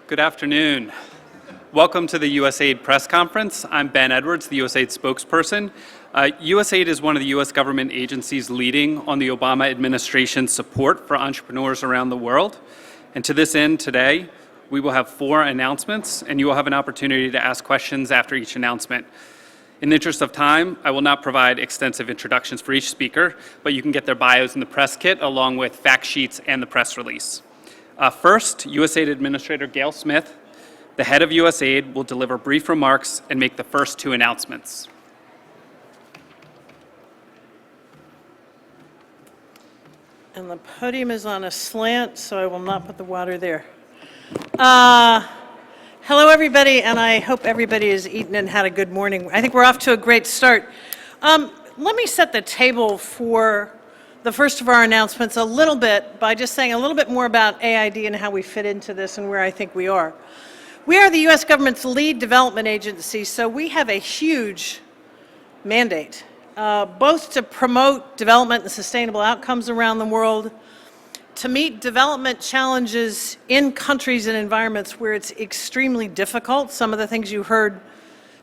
Good afternoon. Welcome to the USAID press conference. I'm Ben Edwards, the USAID spokesperson. USAID is one of the U.S. government agencies leading on the Obama administration's support for entrepreneurs around the world. And to this end, today, we will have 4 announcements, and you will have an opportunity to ask questions after each announcement. In the interest of time, I will not provide extensive introductions for each speaker, but you can get their bios in the press kit along with fact sheets and the press release. First, USAID Administrator Gail Smith, the head of USAID, will deliver brief remarks and make the first 2 announcements. And the podium is on a slant, so I will not put the water there. Hello, everybody, and I hope everybody has eaten and had a good morning. I think we're off to a great start. Let me set the table for the first of our announcements a little bit by just saying a little bit more about AID and how we fit into this and where I think we are. We are the U.S. government's lead development agency, so we have a huge mandate, both to promote development and sustainable outcomes around the world, to meet development challenges in countries and environments where it's extremely difficult. Some of the things you heard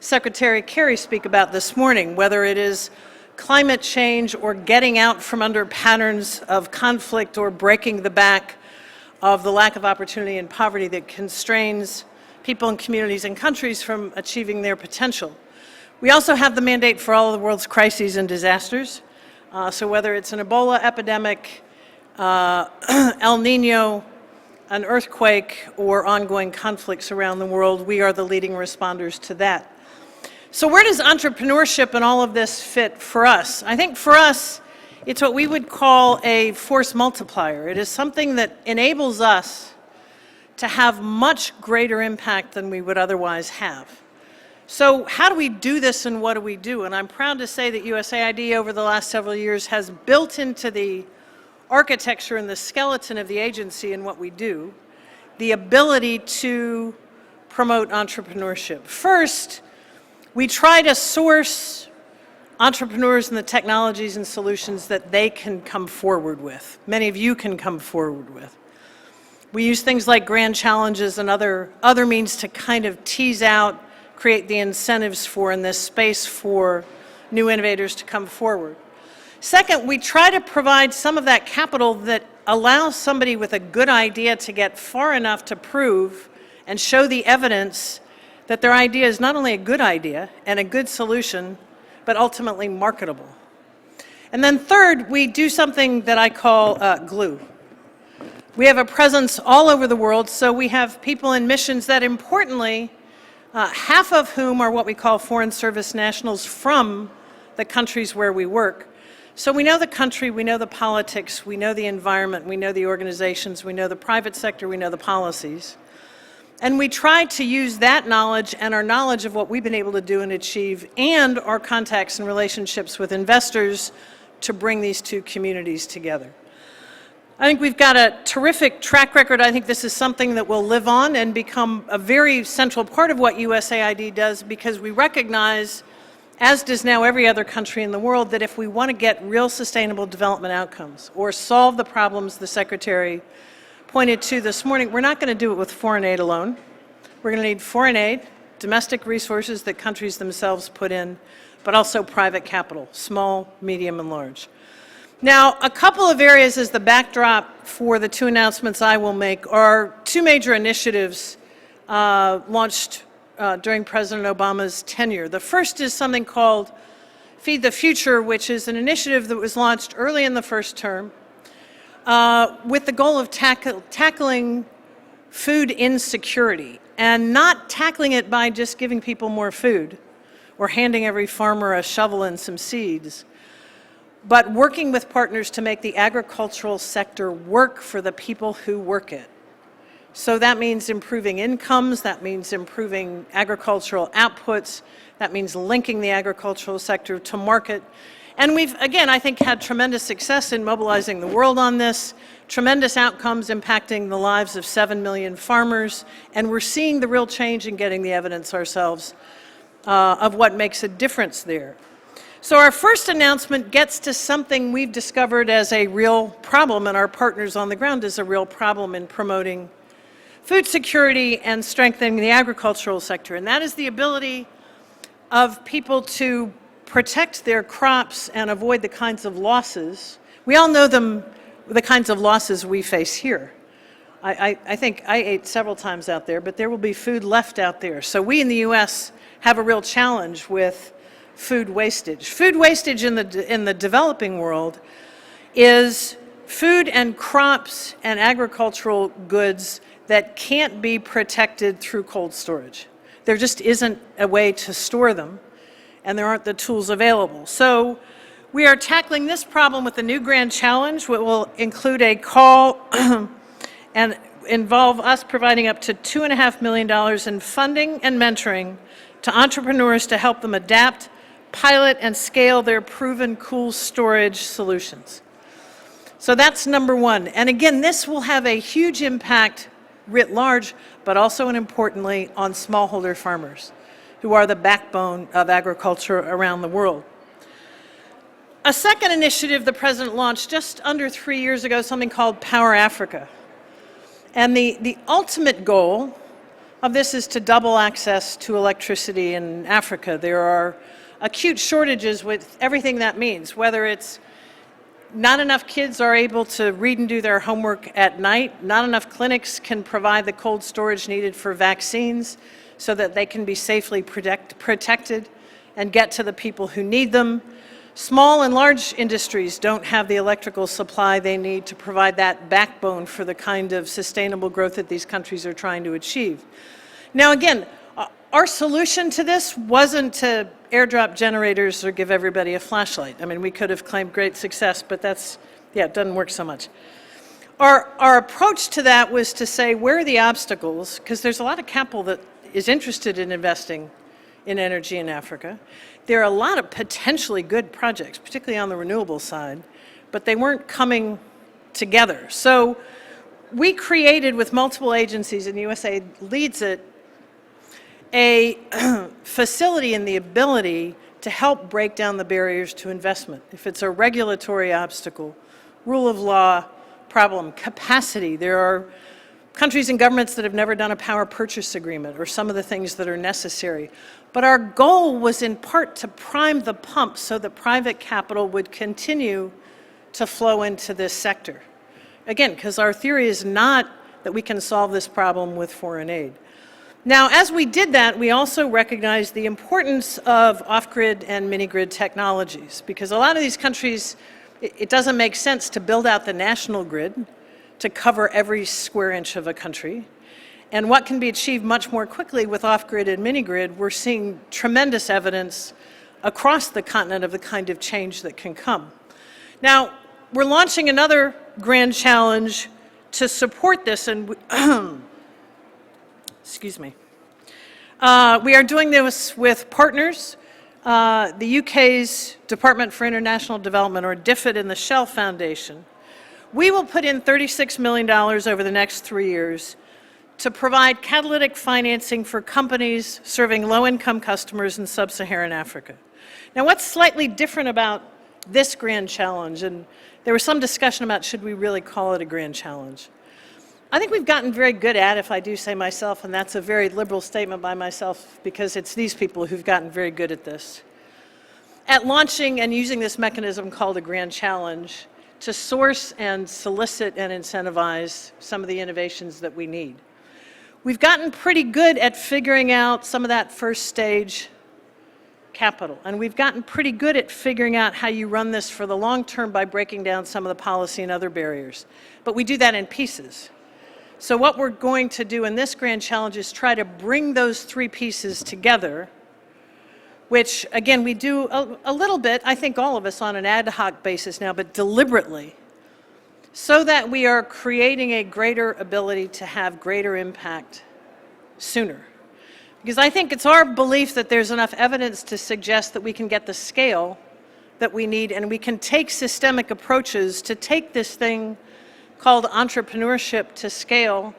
Secretary Kerry speak about this morning, whether it is climate change or getting out from under patterns of conflict or breaking the back of the lack of opportunity and poverty that constrains people and communities and countries from achieving their potential. We also have the mandate for all of the world's crises and disasters. So whether it's an Ebola epidemic, El Nino, an earthquake, or ongoing conflicts around the world, we are the leading responders to that. So where does entrepreneurship and all of this fit for us? I think for us, it's what we would call a force multiplier. It is something that enables us to have much greater impact than we would otherwise have. So how do we do this and what do we do? And I'm proud to say that USAID over the last several years has built into the architecture and the skeleton of the agency and what we do, the ability to promote entrepreneurship. First, we try to source entrepreneurs and the technologies and solutions that they can come forward with. Many of you can come forward with. We use things like grand challenges and other means to kind of tease out, create the incentives for in this space for new innovators to come forward. Second, we try to provide some of that capital that allows somebody with a good idea to get far enough to prove and show the evidence that their idea is not only a good idea and a good solution, but ultimately marketable. And then third, we do something that I call glue. We have a presence all over the world, so we have people in missions that importantly, half of whom are what we call foreign service nationals from the countries where we work. So we know the country, we know the politics, we know the environment, we know the organizations, we know the private sector, we know the policies. And we try to use that knowledge and our knowledge of what we've been able to do and achieve and our contacts and relationships with investors to bring these 2 communities together. I think we've got a terrific track record. I think this is something that will live on and become a very central part of what USAID does because we recognize, as does now every other country in the world, that if we want to get real sustainable development outcomes or solve the problems the Secretary pointed to this morning, we're not going to do it with foreign aid alone. We're going to need foreign aid, domestic resources that countries themselves put in, but also private capital, small, medium, and large. Now, a couple of areas as the backdrop for the 2 announcements I will make are 2 major initiatives launched during President Obama's tenure. The first is something called Feed the Future, which is an initiative that was launched early in the first term with the goal of tackling food insecurity and not tackling it by just giving people more food or handing every farmer a shovel and some seeds, but working with partners to make the agricultural sector work for the people who work it. So that means improving incomes, that means improving agricultural outputs, that means linking the agricultural sector to market. And we've, again, I think had tremendous success in mobilizing the world on this, tremendous outcomes impacting the lives of 7 million farmers, and we're seeing the real change and getting the evidence ourselves of what makes a difference there. So our first announcement gets to something we've discovered as a real problem, and our partners on the ground is a real problem in promoting food security and strengthening the agricultural sector. And that is the ability of people to protect their crops and avoid the kinds of losses. We all know the kinds of losses we face here. I think I ate several times out there, but there will be food left out there. So we in the U.S. have a real challenge with food wastage. Food wastage in the developing world is food and crops and agricultural goods that can't be protected through cold storage. There just isn't a way to store them, and there aren't the tools available. So we are tackling this problem with a new grand challenge, which will include a call and involve us providing up to $2.5 million in funding and mentoring to entrepreneurs to help them adapt, pilot, and scale their proven cool storage solutions. So that's number one. And again, this will have a huge impact writ large, but also and importantly on smallholder farmers, who are the backbone of agriculture around the world. A second initiative the President launched just under 3 years ago, something called Power Africa. And the ultimate goal of this is to double access to electricity in Africa. There are acute shortages with everything that means, whether it's not enough kids are able to read and do their homework at night, not enough clinics can provide the cold storage needed for vaccines so that they can be safely protected and get to the people who need them. Small and large industries don't have the electrical supply they need to provide that backbone for the kind of sustainable growth that these countries are trying to achieve. Now again, our solution to this wasn't to airdrop generators or give everybody a flashlight. I mean, we could have claimed great success, but that's, yeah, it doesn't work so much. Our approach to that was to say, where are the obstacles? Because there's a lot of capital that is interested in investing in energy in Africa. There are a lot of potentially good projects, particularly on the renewable side, but they weren't coming together. So we created, with multiple agencies, and USAID leads it, a facility and the ability to help break down the barriers to investment. If it's a regulatory obstacle, rule of law problem, capacity, there are countries and governments that have never done a power purchase agreement or some of the things that are necessary. But our goal was in part to prime the pump so that private capital would continue to flow into this sector. Again, because our theory is not that we can solve this problem with foreign aid. Now, as we did that, we also recognized the importance of off-grid and mini-grid technologies, because a lot of these countries, it doesn't make sense to build out the national grid to cover every square inch of a country. And what can be achieved much more quickly with off-grid and mini-grid, we're seeing tremendous evidence across the continent of the kind of change that can come. Now, we're launching another grand challenge to support this, and excuse me. We are doing this with partners, the UK's Department for International Development, or DFID, and the Shell Foundation. We will put in $36 million over the next 3 years to provide catalytic financing for companies serving low-income customers in sub-Saharan Africa. Now, what's slightly different about this grand challenge, and there was some discussion about should we really call it a grand challenge. I think we've gotten very good at, if I do say myself, and that's a very liberal statement by myself because it's these people who've gotten very good at this, at launching and using this mechanism called a grand challenge to source and solicit and incentivize some of the innovations that we need. We've gotten pretty good at figuring out some of that first stage capital, and we've gotten pretty good at figuring out how you run this for the long term by breaking down some of the policy and other barriers. But we do that in pieces. So what we're going to do in this grand challenge is try to bring those three pieces together, which, again, we do a little bit, I think all of us, on an ad hoc basis now, but deliberately, so that we are creating a greater ability to have greater impact sooner. Because I think it's our belief that there's enough evidence to suggest that we can get the scale that we need, and we can take systemic approaches to take this thing called entrepreneurship to scale,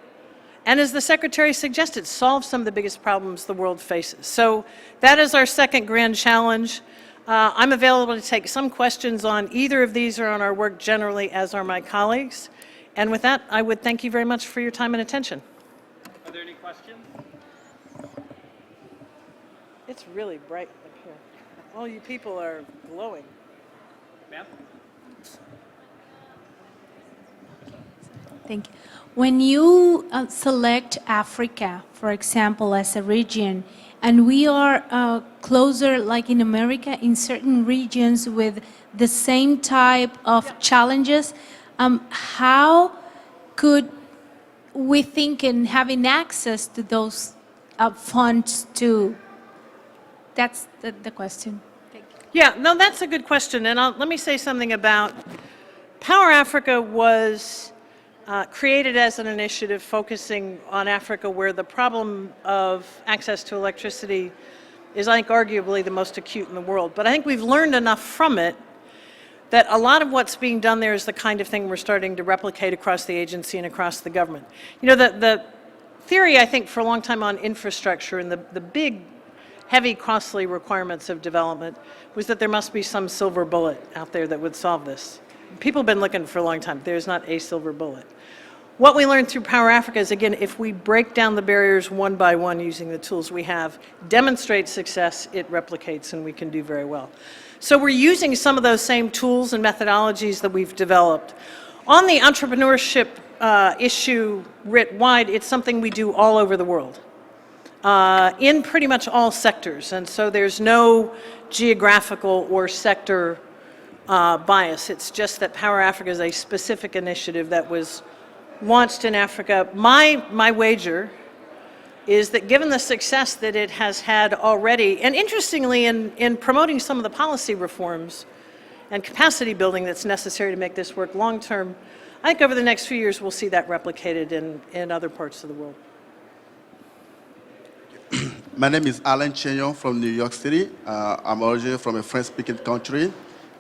and as the Secretary suggested, solve some of the biggest problems the world faces. So that is our second grand challenge. I'm available to take some questions on either of these or on our work generally, as are my colleagues. And with that, I would thank you very much for your time and attention. questions? It's really bright up here. All you people are glowing. Ma'am? Thank you. When you select Africa, for example, as a region, and we are closer, like in America, in certain regions with the same type of challenges, how could we think in having access to those funds too? That's the question. Thank you. Yeah, no, that's a good question. And let me say something about Power Africa was created as an initiative focusing on Africa, where the problem of access to electricity is, I think, arguably the most acute in the world. But I think we've learned enough from it that a lot of what's being done there is the kind of thing we're starting to replicate across the agency and across the government. You know, the theory, I think, for a long time on infrastructure and the big, heavy, costly requirements of development was that there must be some silver bullet out there that would solve this. People have been looking for a long time. There's not a silver bullet. What we learned through Power Africa is, again, if we break down the barriers one by one using the tools we have, demonstrate success, it replicates, and we can do very well. So we're using some of those same tools and methodologies that we've developed. On the entrepreneurship issue writ wide, it's something we do all over the world, in pretty much all sectors. And so there's no geographical or sector bias. It's just that Power Africa is a specific initiative that was launched in Africa. My wager is that given the success that it has had already, and interestingly in promoting some of the policy reforms and capacity building that's necessary to make this work long term, I think over the next few years we'll see that replicated in other parts of the world. My name is Alan Chenyon from New York City. I'm originally from a French-speaking country.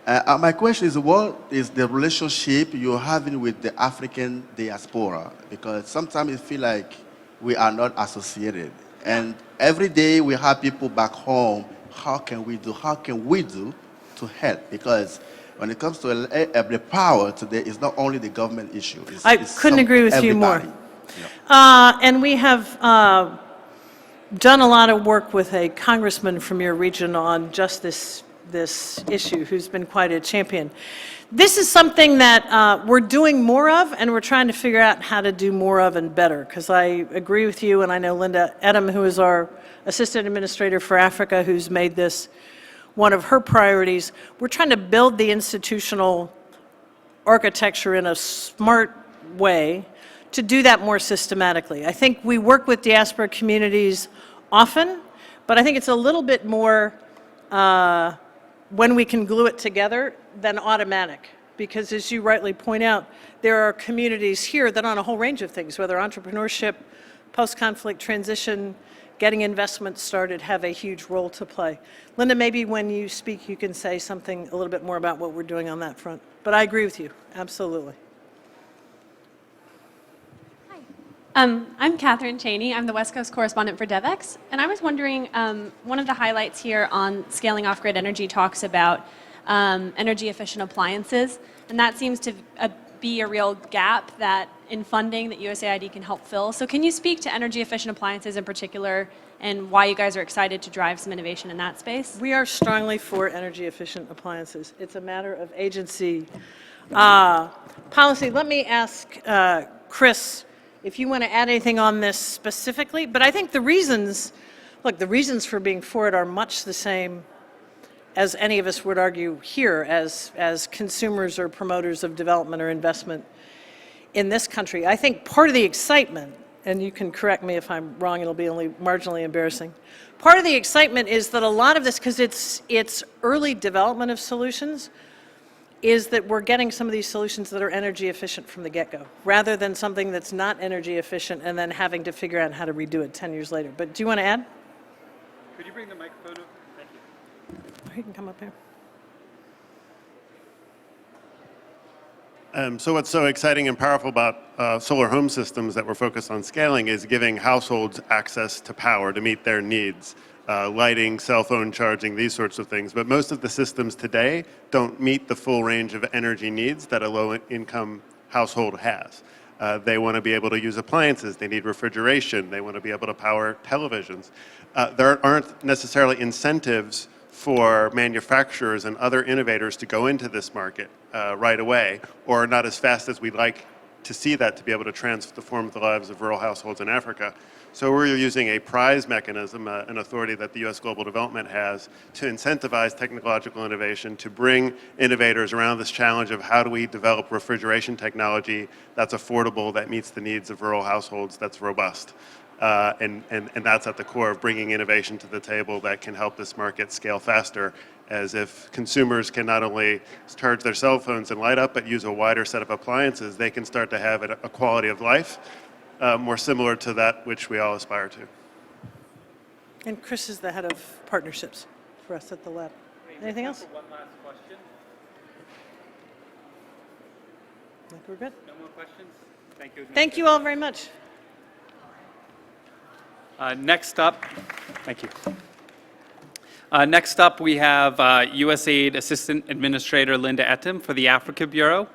My question is, what is the relationship you're having with the African diaspora? Because sometimes it feels like we are not associated. And every day we have people back home. How can we do to help? Because when it comes to the power today, it's not only the government issue. I couldn't agree with you more. Yeah. And we have done a lot of work with a congressman from your region on just this issue, who's been quite a champion. This is something that we're doing more of, and we're trying to figure out how to do more of and better, because I agree with you, and I know Linda Edam, who is our Assistant Administrator for Africa, who's made this one of her priorities. We're trying to build the institutional architecture in a smart way to do that more systematically. I think we work with diaspora communities often, but I think it's a little bit more when we can glue it together than automatic. Because as you rightly point out, there are communities here that on a whole range of things, whether entrepreneurship, post-conflict transition, getting investment started, have a huge role to play. Linda, maybe when you speak, you can say something a little bit more about what we're doing on that front. But I agree with you, absolutely. I'm Catherine Cheney. I'm the West Coast correspondent for DevEx. And I was wondering, one of the highlights here on scaling off-grid energy talks about energy-efficient appliances. And that seems to be a real gap that in funding that USAID can help fill. So can you speak to energy-efficient appliances in particular and why you guys are excited to drive some innovation in that space? We are strongly for energy-efficient appliances. It's a matter of agency policy. Let me ask Chris if you want to add anything on this specifically. But I think the reasons for being for it are much the same as any of us would argue here as consumers or promoters of development or investment in this country. I think part of the excitement, and you can correct me if I'm wrong, it'll be only marginally embarrassing. Part of the excitement is that a lot of this, because it's early development of solutions, is that we're getting some of these solutions that are energy efficient from the get-go, rather than something that's not energy efficient and then having to figure out how to redo it 10 years later. But do you want to add? Could you bring the microphone up? Thank you. You can come up here. So what's so exciting and powerful about solar home systems that we're focused on scaling is giving households access to power to meet their needs. Lighting, cell phone charging, these sorts of things. But most of the systems today don't meet the full range of energy needs that a low-income household has. They want to be able to use appliances. They need refrigeration. They want to be able to power televisions. There aren't necessarily incentives for manufacturers and other innovators to go into this market right away, or not as fast as we'd like to see that to be able to transform the lives of rural households in Africa. So we're using a prize mechanism, an authority that the U.S. Global Development has, to incentivize technological innovation, to bring innovators around this challenge of how do we develop refrigeration technology that's affordable, that meets the needs of rural households, that's robust. And that's at the core of bringing innovation to the table that can help this market scale faster, as if consumers can not only charge their cell phones and light up, but use a wider set of appliances, they can start to have a quality of life more similar to that which we all aspire to. And Chris is the head of partnerships for us at the lab. Anything else? One last question. I think we're good. No more questions? Thank you. Thank you all very much. Next up, thank you. Next up, we have USAID Assistant Administrator Linda Etim for the Africa Bureau,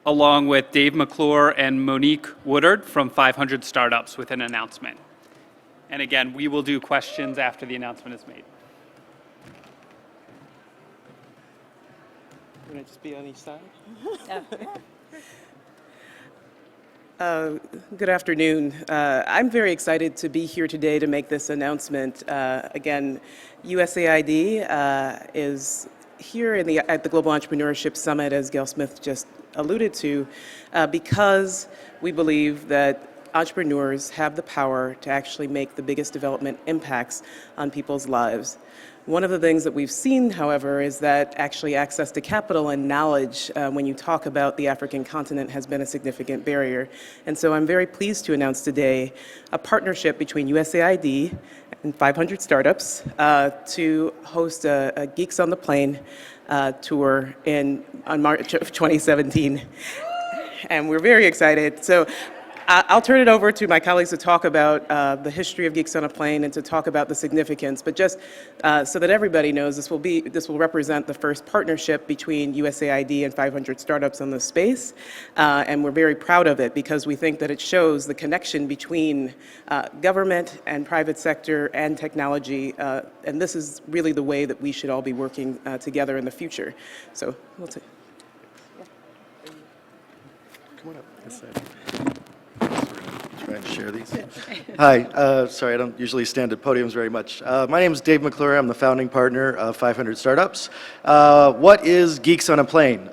along with Dave McClure and Monique Woodard from 500 Startups with an announcement. And again, we will do questions after the announcement is made. Can I just be on each side? Good afternoon. I'm very excited to be here today to make this announcement. Again, USAID is here at the Global Entrepreneurship Summit, as Gail Smith just alluded to, because we believe that entrepreneurs have the power to actually make the biggest development impacts on people's lives. One of the things that we've seen, however, is that actually access to capital and knowledge when you talk about the African continent has been a significant barrier. And so I'm very pleased to announce today a partnership between USAID and 500 Startups to host a Geeks on the Plane tour on March of 2017. And we're very excited. So I'll turn it over to my colleagues to talk about the history of Geeks on a Plane and to talk about the significance. But just so that everybody knows, this will represent the first partnership between USAID and 500 Startups in the space. And we're very proud of it because we think that it shows the connection between government and private sector and technology. And this is really the way that we should all be working together in the future. So we'll take. Come on up. This side. Trying to share these. Hi, sorry, I don't usually stand at podiums very much. My name is Dave McClure. I'm the founding partner of 500 Startups. What is Geeks on a Plane?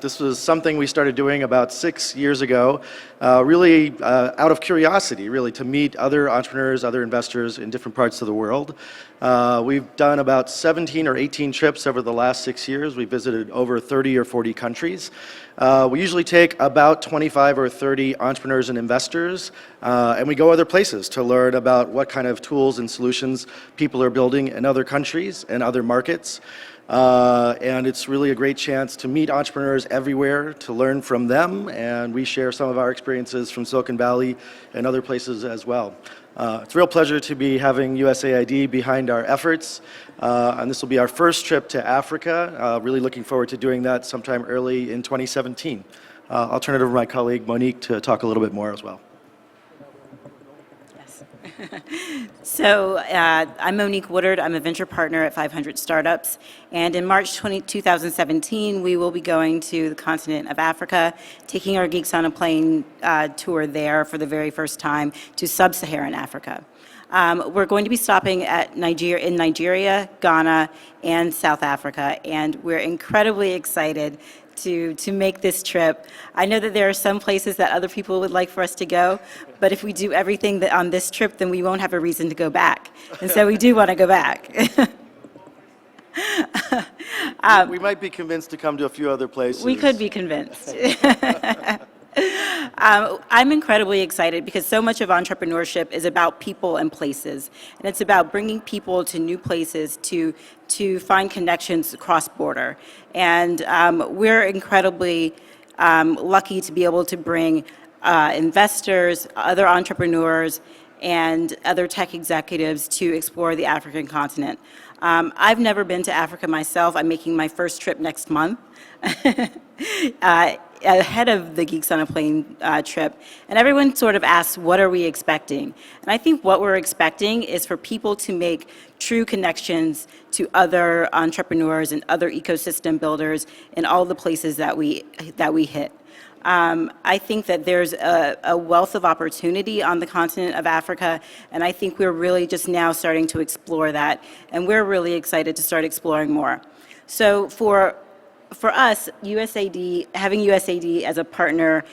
This was something we started doing about 6 years ago, really out of curiosity, really, to meet other entrepreneurs, other investors in different parts of the world. We've done about 17 or 18 trips over the last 6 years. We visited over 30 or 40 countries. We usually take about 25 or 30 entrepreneurs and investors, and we go other places to learn about what kind of tools and solutions people are building in other countries and other markets. And it's really a great chance to meet entrepreneurs everywhere, to learn from them, and we share some of our experiences from Silicon Valley and other places as well. It's a real pleasure to be having USAID behind our efforts, and this will be our first trip to Africa. Really looking forward to doing that sometime early in 2017. I'll turn it over to my colleague Monique to talk a little bit more as well. Yes. So I'm Monique Woodard. I'm a venture partner at 500 Startups. And in March 2017, we will be going to the continent of Africa, taking our Geeks on a Plane tour there for the very first time to sub-Saharan Africa. We're going to be stopping in Nigeria, Ghana, and South Africa, and we're incredibly excited to make this trip. I know that there are some places that other people would like for us to go, but if we do everything on this trip, then we won't have a reason to go back. And so we do want to go back. We might be convinced to come to a few other places. We could be convinced. I'm incredibly excited because so much of entrepreneurship is about people and places, and it's about bringing people to new places to find connections cross-border. And we're incredibly lucky to be able to bring investors, other entrepreneurs, and other tech executives to explore the African continent. I've never been to Africa myself. I'm making my first trip next month. ahead of the Geeks on a Plane trip, and everyone sort of asks, what are we expecting? And I think what we're expecting is for people to make true connections to other entrepreneurs and other ecosystem builders in all the places that we hit. I think that there's a wealth of opportunity on the continent of Africa, and I think we're really just now starting to explore that, and we're really excited to start exploring more. So for us, USAID, having USAID as a partner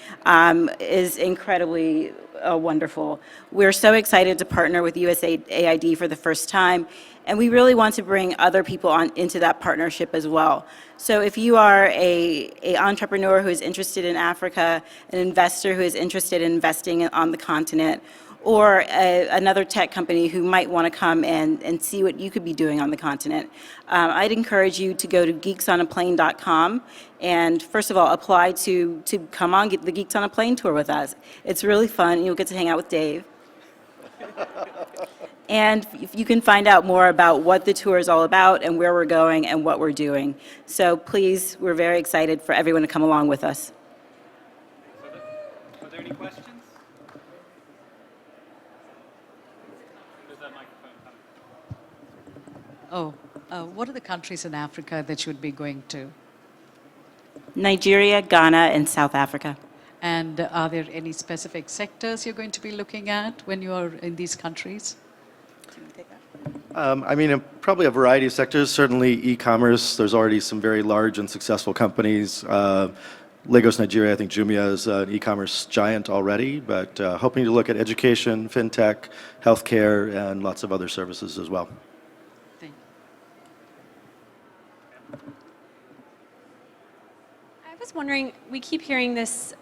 is incredibly wonderful. We're so excited to partner with USAID for the first time, and we really want to bring other people on into that partnership as well. So if you are an entrepreneur who is interested in Africa, an investor who is interested in investing on the continent, or another tech company who might want to come and see what you could be doing on the continent, I'd encourage you to go to geeksonaplane.com and first of all apply to come on the Geeks on a Plane tour with us. It's really fun. You'll get to hang out with Dave. And if you can find out more about what the tour is all about and where we're going and what we're doing. So please, we're very excited for everyone to come along with us. Are there any questions? There's that microphone coming. What are the countries in Africa that you would be going to? Nigeria, Ghana, and South Africa. And are there any specific sectors you're going to be looking at when you are in these countries? I mean, probably a variety of sectors. Certainly e-commerce. There's already some very large and successful companies. Lagos, Nigeria, I think Jumia is an e-commerce giant already, but hoping to look at education, fintech, healthcare, and lots of other services as well. Thank you. I was wondering, we keep hearing this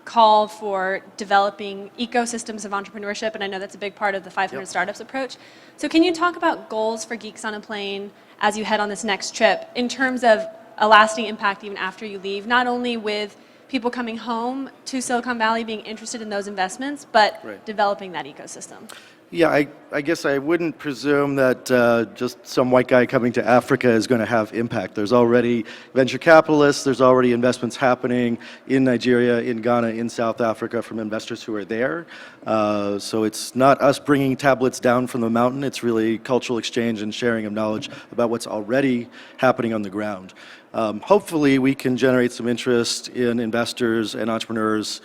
call for developing ecosystems of entrepreneurship, and I know that's a big part of the 500 Startups approach. So can you talk about goals for Geeks on a Plane as you head on this next trip in terms of a lasting impact even after you leave, not only with people coming home to Silicon Valley being interested in those investments, but developing that ecosystem? Yeah, I guess I wouldn't presume that just some white guy coming to Africa is going to have impact. There's already venture capitalists, there's already investments happening in Nigeria, in Ghana, in South Africa from investors who are there. So it's not us bringing tablets down from the mountain, it's really cultural exchange and sharing of knowledge about what's already happening on the ground. Hopefully we can generate some interest in investors and entrepreneurs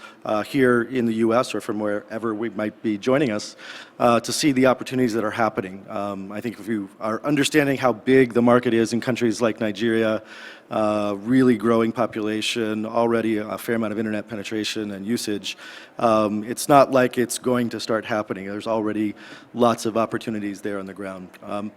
here in the US or from wherever we might be joining us to see the opportunities that are happening. I think if you are understanding how big the market is in countries like Nigeria, really growing population, already a fair amount of internet penetration and usage, it's not like it's going to start happening. There's already lots of opportunities there on the ground.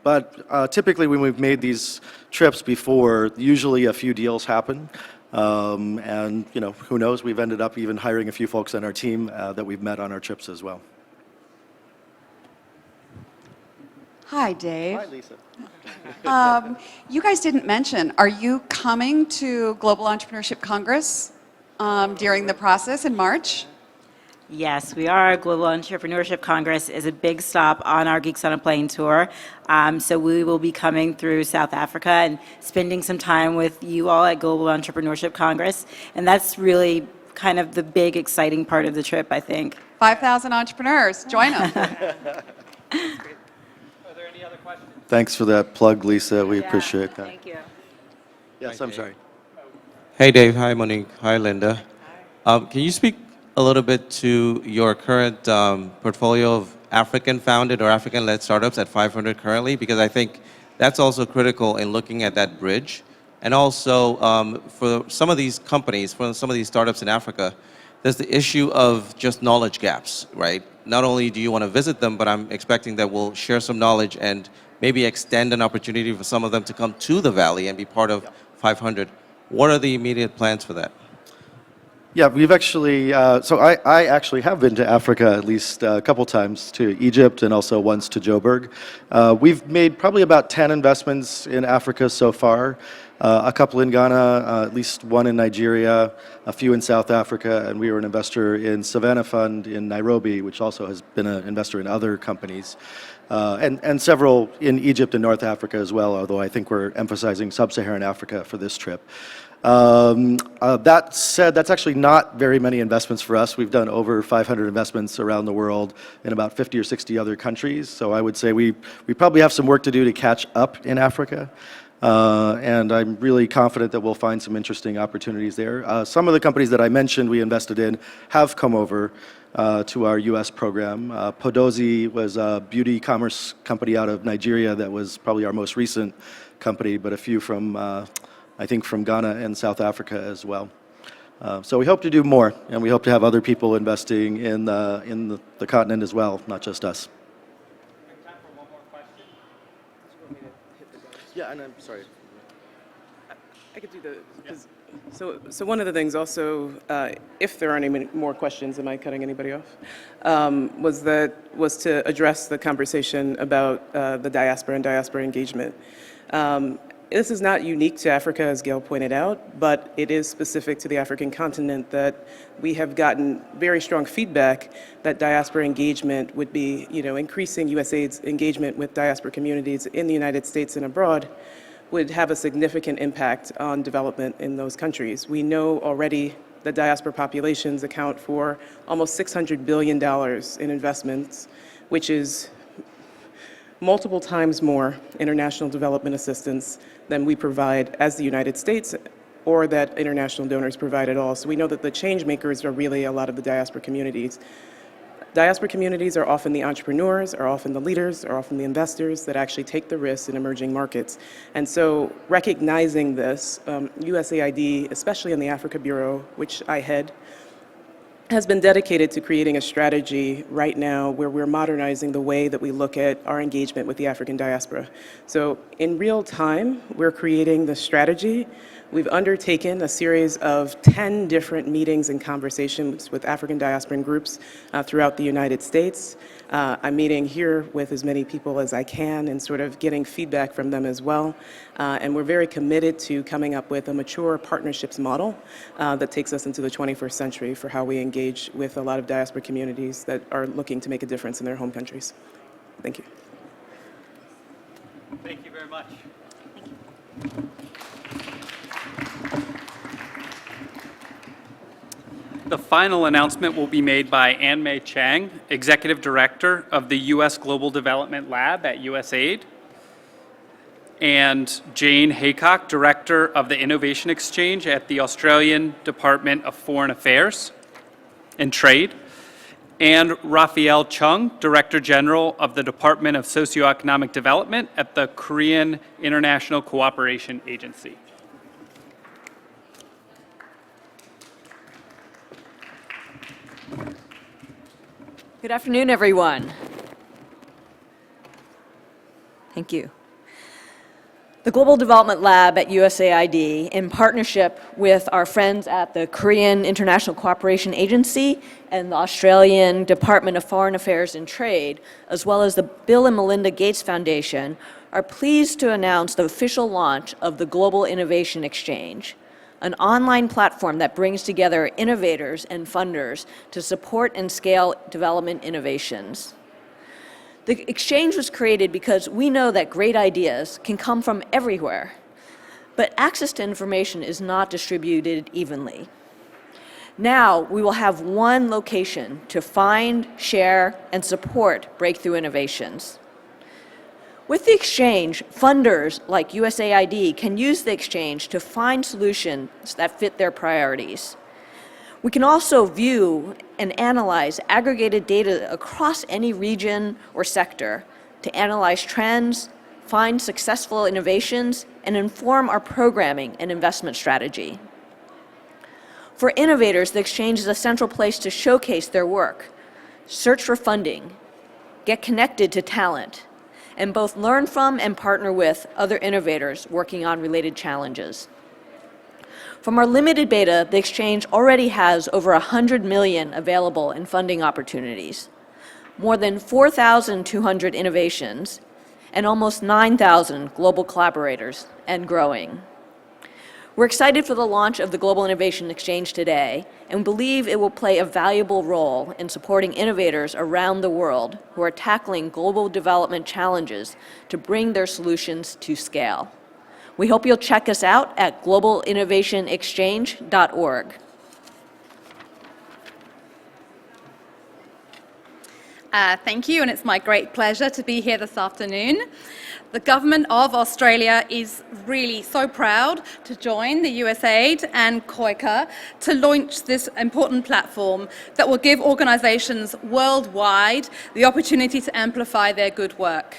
But typically when we've made these trips before, usually a few deals happen. And you know, who knows, we've ended up even hiring a few folks on our team that we've met on our trips as well. Hi, Dave. Hi, Lisa. You guys didn't mention, are you coming to Global Entrepreneurship Congress during the process in March? Yes, we are. Global Entrepreneurship Congress is a big stop on our Geeks on a Plane tour. So we will be coming through South Africa and spending some time with you all at Global Entrepreneurship Congress. And that's really kind of the big, exciting part of the trip, I think. 5,000 entrepreneurs, join them. Thanks for that plug, Lisa. We appreciate that. Thank you. Yes, I'm sorry. Hey, Dave. Hi, Monique. Hi, Linda. Can you speak a little bit to your current portfolio of African-founded or African-led startups at 500 currently? Because I think that's also critical in looking at that bridge. And also, for some of these companies, for some of these startups in Africa, there's the issue of just knowledge gaps, right? Not only do you want to visit them, but I'm expecting that we'll share some knowledge and maybe extend an opportunity for some of them to come to the Valley and be part of 500. What are the immediate plans for that? Yeah, we've actually, so I actually have been to Africa at least a couple times, to Egypt and also once to Joburg. We've made probably about 10 investments in Africa so far, a couple in Ghana, at least one in Nigeria, a few in South Africa, and we were an investor in Savannah Fund in Nairobi, which also has been an investor in other companies. And several in Egypt and North Africa as well, although I think we're emphasizing Sub-Saharan Africa for this trip. That said, that's actually not very many investments for us. We've done over 500 investments around the world in about 50 or 60 other countries. So I would say we probably have some work to do to catch up in Africa. And I'm really confident that we'll find some interesting opportunities there. Some of the companies that I mentioned we invested in have come over to our US program. Podozi was a beauty commerce company out of Nigeria that was probably our most recent company, but a few from, I think from Ghana and South Africa as well. So we hope to do more, and we hope to have other people investing in the continent as well, not just us. Yeah, and I'm sorry. I could do so one of the things also, if there aren't any more questions, am I cutting anybody off? Was to address the conversation about the diaspora and diaspora engagement. This is not unique to Africa, as Gail pointed out, but it is specific to the African continent that we have gotten very strong feedback that diaspora engagement would be, increasing USAID's engagement with diaspora communities in the United States and abroad would have a significant impact on development in those countries. We know already that diaspora populations account for almost $600 billion in investments, which is multiple times more international development assistance than we provide as the United States or that international donors provide at all. So we know that the change makers are really a lot of the diaspora communities. Diaspora communities are often the entrepreneurs, are often the leaders, are often the investors that actually take the risks in emerging markets. And so recognizing this, USAID, especially in the Africa Bureau, which I head, has been dedicated to creating a strategy right now where we're modernizing the way that we look at our engagement with the African diaspora. So in real time, we're creating the strategy. We've undertaken a series of 10 different meetings and conversations with African diasporan groups throughout the United States. I'm meeting here with as many people as I can and sort of getting feedback from them as well. And we're very committed to coming up with a mature partnerships model that takes us into the 21st century for how we engage with a lot of diaspora communities that are looking to make a difference in their home countries. Thank you. Thank you very much. The final announcement will be made by Ann-Mei Chang, Executive Director of the U.S. Global Development Lab at USAID, and Jane Haycock, Director of the Innovation Exchange at the Australian Department of Foreign Affairs and Trade, and Raphael Chung, Director General of the Department of Socioeconomic Development at the Korean International Cooperation Agency. Good afternoon, everyone. Thank you. The Global Development Lab at USAID, in partnership with our friends at the Korean International Cooperation Agency and the Australian Department of Foreign Affairs and Trade, as well as the Bill and Melinda Gates Foundation, are pleased to announce the official launch of the Global Innovation Exchange, an online platform that brings together innovators and funders to support and scale development innovations. The exchange was created because we know that great ideas can come from everywhere, but access to information is not distributed evenly. Now, we will have one location to find, share, and support breakthrough innovations. With the exchange, funders like USAID can use the exchange to find solutions that fit their priorities. We can also view and analyze aggregated data across any region or sector to analyze trends, find successful innovations, and inform our programming and investment strategy. For innovators, the exchange is a central place to showcase their work, search for funding, get connected to talent, and both learn from and partner with other innovators working on related challenges. From our limited beta, the exchange already has over 100 million available in funding opportunities, more than 4,200 innovations, and almost 9,000 global collaborators, and growing. We're excited for the launch of the Global Innovation Exchange today, and believe it will play a valuable role in supporting innovators around the world who are tackling global development challenges to bring their solutions to scale. We hope you'll check us out at globalinnovationexchange.org. Thank you, and it's my great pleasure to be here this afternoon. The Government of Australia is really so proud to join the USAID and COICA to launch this important platform that will give organisations worldwide the opportunity to amplify their good work.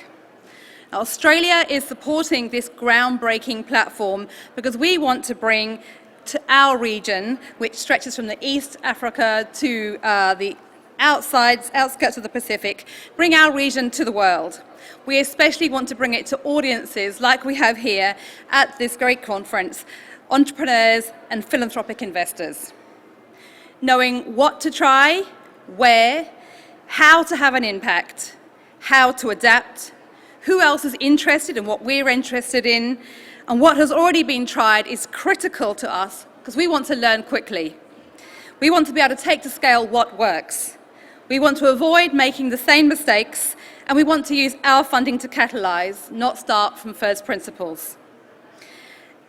Now, Australia is supporting this groundbreaking platform because we want to bring to our region, which stretches from the East Africa to the outskirts of the Pacific, bring our region to the world. We especially want to bring it to audiences like we have here at this great conference, entrepreneurs and philanthropic investors. Knowing what to try, where, how to have an impact, how to adapt, who else is interested in what we're interested in, and what has already been tried is critical to us because we want to learn quickly. We want to be able to take to scale what works. We want to avoid making the same mistakes, and we want to use our funding to catalyse, not start from first principles.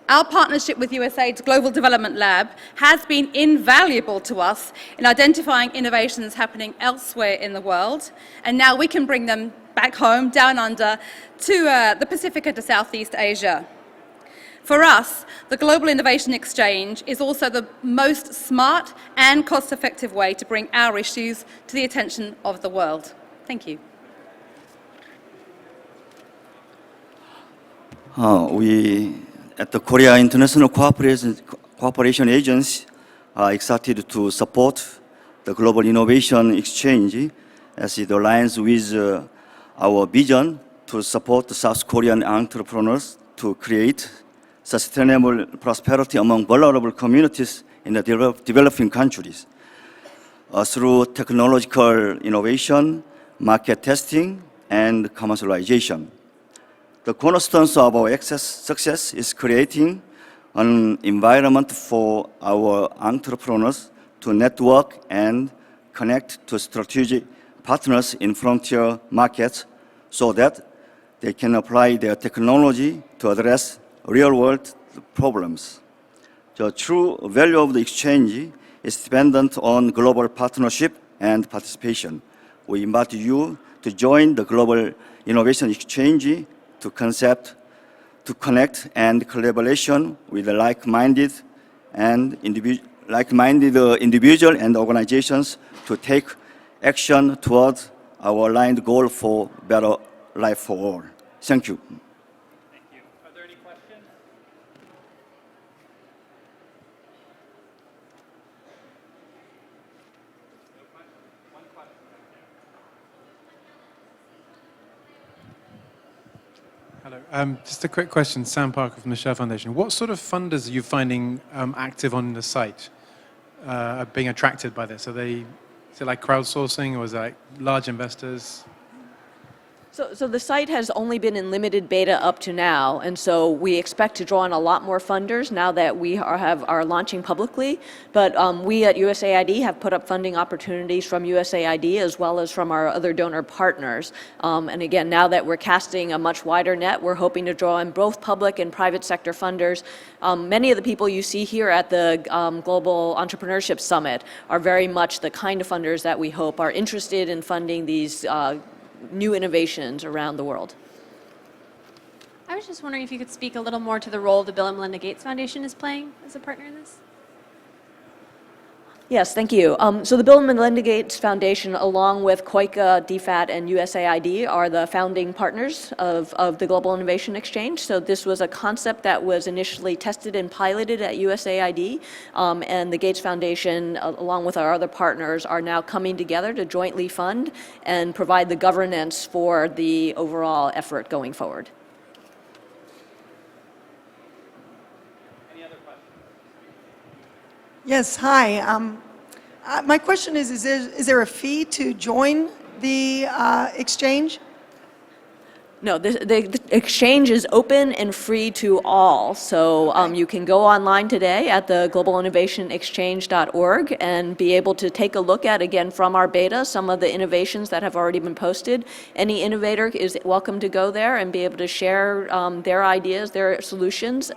Our partnership with USAID's Global Development Lab has been invaluable to us in identifying innovations happening elsewhere in the world, and now we can bring them back home, down under, to the Pacific and to Southeast Asia. For us, the Global Innovation Exchange is also the most smart and cost-effective way to bring our issues to the attention of the world. Thank you. We at the Korea International Cooperation Agency are excited to support the Global Innovation Exchange as it aligns with our vision to support the South Korean entrepreneurs to create sustainable prosperity among vulnerable communities in the developing countries through technological innovation, market testing, and commercialization. The cornerstones of our success is creating an environment for our entrepreneurs to network and connect to strategic partners in frontier markets so that they can apply their technology to address real-world problems. The true value of the exchange is dependent on global partnership and participation. We invite you to join the Global Innovation Exchange to connect and collaboration with the like-minded individuals and organizations to take action towards our aligned goal for better life for all. Thank you. Thank you. Are there any questions? No questions? One question back there. Hello. Just a quick question. Sam Parker from the Shell Foundation. What sort of funders are you finding active on the site, being attracted by this? Is it like crowdsourcing, or is it like large investors? So the site has only been in limited beta up to now, and so we expect to draw on a lot more funders now that we are launching publicly. But we at USAID have put up funding opportunities from USAID as well as from our other donor partners. And again, now that we're casting a much wider net, we're hoping to draw in both public and private sector funders. Many of the people you see here at the Global Entrepreneurship Summit are very much the kind of funders that we hope are interested in funding these new innovations around the world. I was just wondering if you could speak a little more to the role the Bill and Melinda Gates Foundation is playing as a partner in this. Yes, thank you. So the Bill and Melinda Gates Foundation, along with COICA, DFAT, and USAID, are the founding partners of the Global Innovation Exchange. So this was a concept that was initially tested and piloted at USAID, and the Gates Foundation, along with our other partners, are now coming together to jointly fund and provide the governance for the overall effort going forward. Yes, hi. My question is there a fee to join the exchange? No, the exchange is open and free to all. So you can go online today at the globalinnovationexchange.org and be able to take a look at, again, from our beta, some of the innovations that have already been posted. Any innovator is welcome to go there and be able to share their ideas, their solutions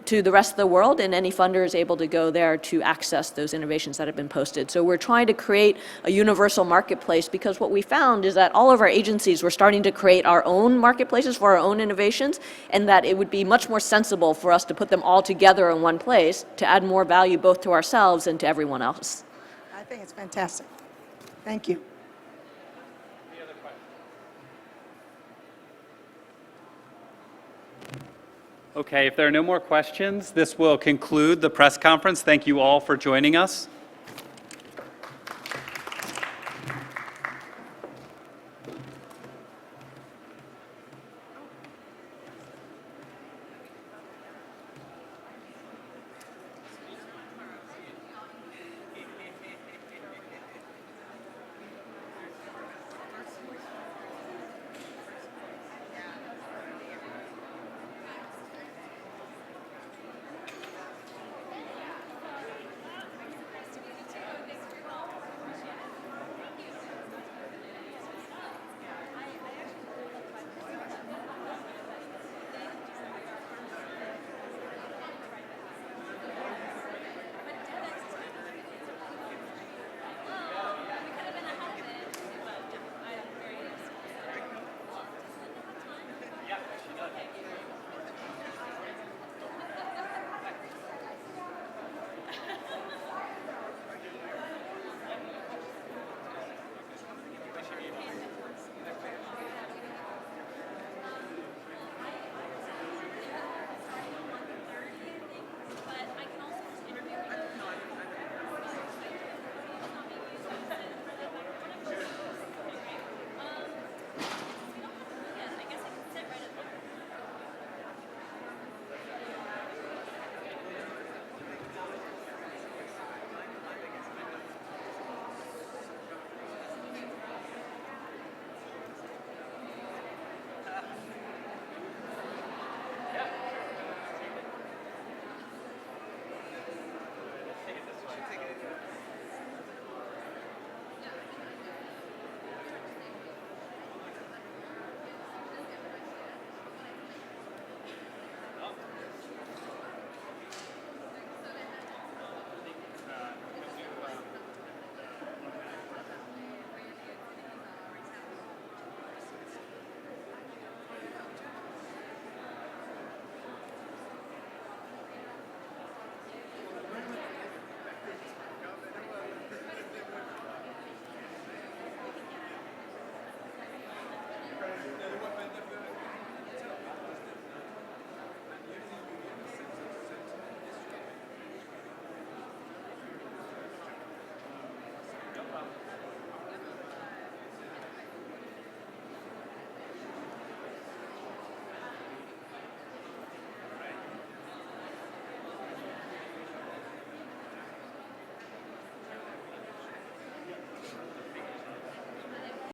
to the rest of the world, and any funder is able to go there to access those innovations that have been posted. So we're trying to create a universal marketplace, because what we found is that all of our agencies were starting to create our own marketplaces for our own innovations, and that it would be much more sensible for us to put them all together in one place to add more value both to ourselves and to everyone else. I think it's fantastic. Thank you. Okay, if there are no more questions, this will conclude the press conference. Thank you all for joining us.